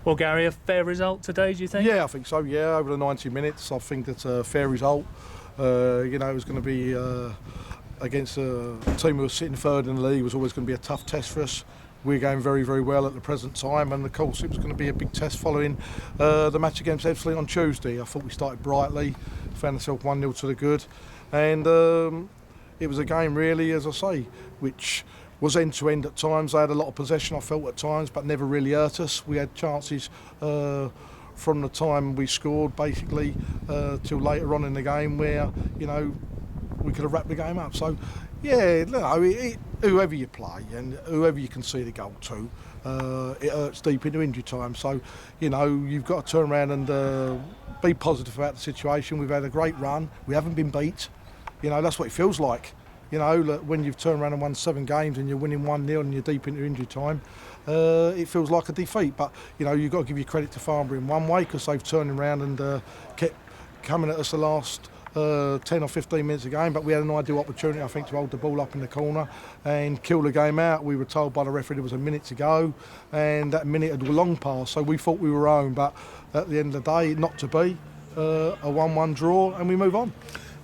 Well, Gary, a fair result today, do you think? Yeah, I think so. Yeah, over the 90 minutes, I think that's a fair result. It was going to be against a team who was sitting third in the league. It was always going to be a tough test for us. We're going very, very well at the present time, and of course it was going to be a big test following the match against Ebbsfleet on Tuesday. I thought we started brightly, found ourselves 1-0 to the good, and it was a game really, as I say, which was end-to-end at times. They had a lot of possession, I felt, at times, but never really hurt us. We had chances from the time we scored, basically, till later on in the game where, we could have wrapped the game up. So, yeah, whoever you play and whoever you concede a goal to, it hurts deep into injury time. So, you've got to turn around and be positive about the situation. We've had a great run. We haven't been beat. That's what it feels like. When you've turned around and won 7 games and you're winning 1-0 and you're deep into injury time, it feels like a defeat. But, you've got to give your credit to Farnborough in one way, because they've turned around and kept coming at us the last 10 or 15 minutes of the game. But we had an ideal opportunity, I think, to hold the ball up in the corner and kill the game out. We were told by the referee there was a minute to go, and that minute had long passed, so we thought we were home. But at the end of the day, not to be, a 1-1 draw, and we move on.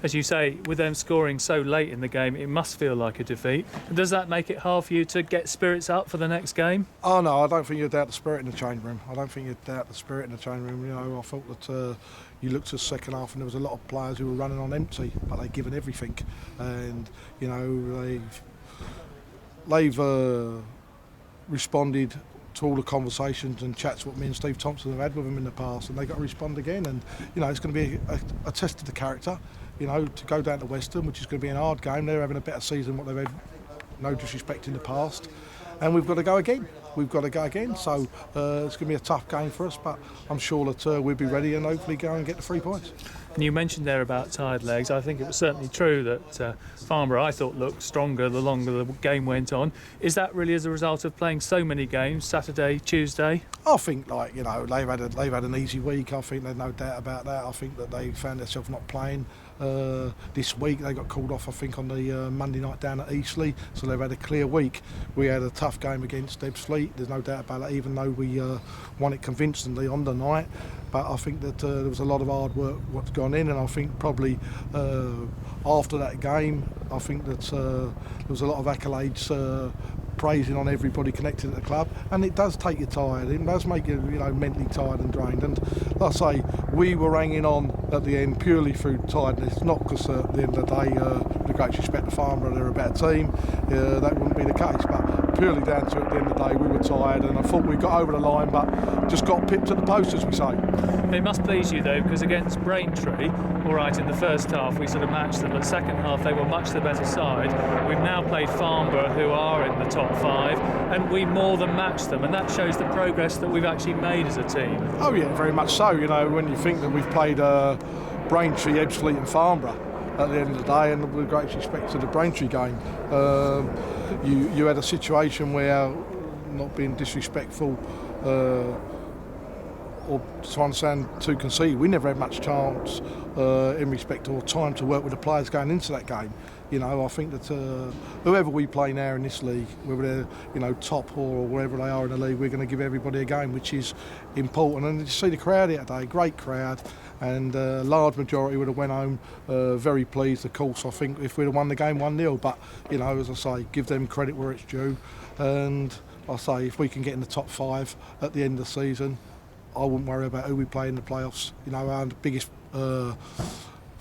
As you say, with them scoring so late in the game, it must feel like a defeat. Does that make it hard for you to get spirits up for the next game? Oh no, I don't think you'd doubt the spirit in the change room. I don't think you'd doubt the spirit in the change room. I felt that you looked at the second half and there was a lot of players who were running on empty, but they'd given everything. And, they've responded to all the conversations and chats what me and Steve Thompson have had with them in the past, and they've got to respond again. And, it's going to be a test of the character. To go down to Western, which is going to be a hard game. They're having a better season than what they've had, no disrespect, in the past. And we've got to go again. So it's going to be a tough game for us, but I'm sure that we'll be ready and hopefully go and get the 3 points. And you mentioned there about tired legs. I think it was certainly true that Farnborough, I thought, looked stronger the longer the game went on. Is that really as a result of playing so many games, Saturday, Tuesday? I think, they've had an easy week. I think there's no doubt about that. I think that they found themselves not playing this week. They got called off, I think, on the Monday night down at Eastleigh, so they've had a clear week. We had a tough game against Ebbsfleet, there's no doubt about that, even though we won it convincingly on the night. But I think that there was a lot of hard work what's gone in, and I think probably after that game, I think that there was a lot of accolades praising on everybody connected to the club, and it does take you tired. It does make you, mentally tired and drained. And like I say, we were hanging on at the end purely through tiredness, not because at the end of the day, with great respect to Farnborough, they're a better team. That wouldn't be the case, but purely down to at the end of the day, we were tired, and I thought we got over the line, but just got pipped at the post, as we say. It must please you though, because against Braintree, all right, in the first half we sort of matched them, but the second half they were much the better side. We've now played Farnborough, who are in the top 5, and we more than matched them, and that shows the progress that we've actually made as a team. Oh yeah, very much so. When you think that we've played Braintree, Ebbsfleet and Farnborough at the end of the day, and with great respect to the Braintree game, you had a situation where, not being disrespectful or trying to sound too conceited, we never had much chance in respect or time to work with the players going into that game. I think that whoever we play now in this league, whether they're top or wherever they are in the league, we're going to give everybody a game, which is important. And you see the crowd here today, great crowd, and a large majority would have went home very pleased. Of course, I think if we'd have won the game 1-0, but as I say, give them credit where it's due. And I say, if we can get in the top 5 at the end of the season, I wouldn't worry about who we play in the playoffs. Our biggest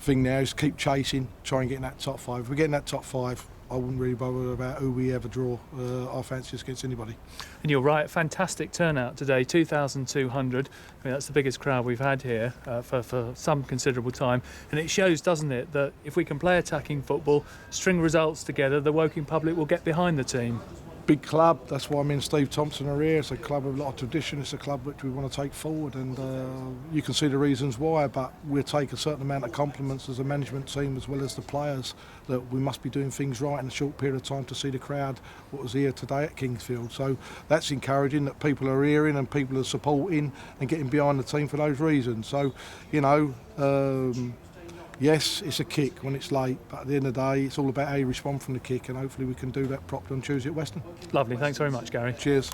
thing now is keep chasing, try and get in that top 5. If we get in that top 5, I wouldn't really bother about who we ever draw our fancies against anybody. And you're right, fantastic turnout today, 2,200. That's the biggest crowd we've had here for some considerable time. And it shows, doesn't it, that if we can play attacking football, string results together, the Woking public will get behind the team. Big club, that's why me and Steve Thompson are here. It's a club with a lot of tradition, it's a club which we want to take forward, and you can see the reasons why, but we'll take a certain amount of compliments as a management team as well as the players, that we must be doing things right in a short period of time to see the crowd what was here today at Kingsfield. So that's encouraging, that people are hearing and people are supporting and getting behind the team for those reasons. So, yes, it's a kick when it's late, but at the end of the day, it's all about how you respond from the kick, and hopefully we can do that properly on Tuesday at Western. Lovely, thanks very much, Gary. Cheers.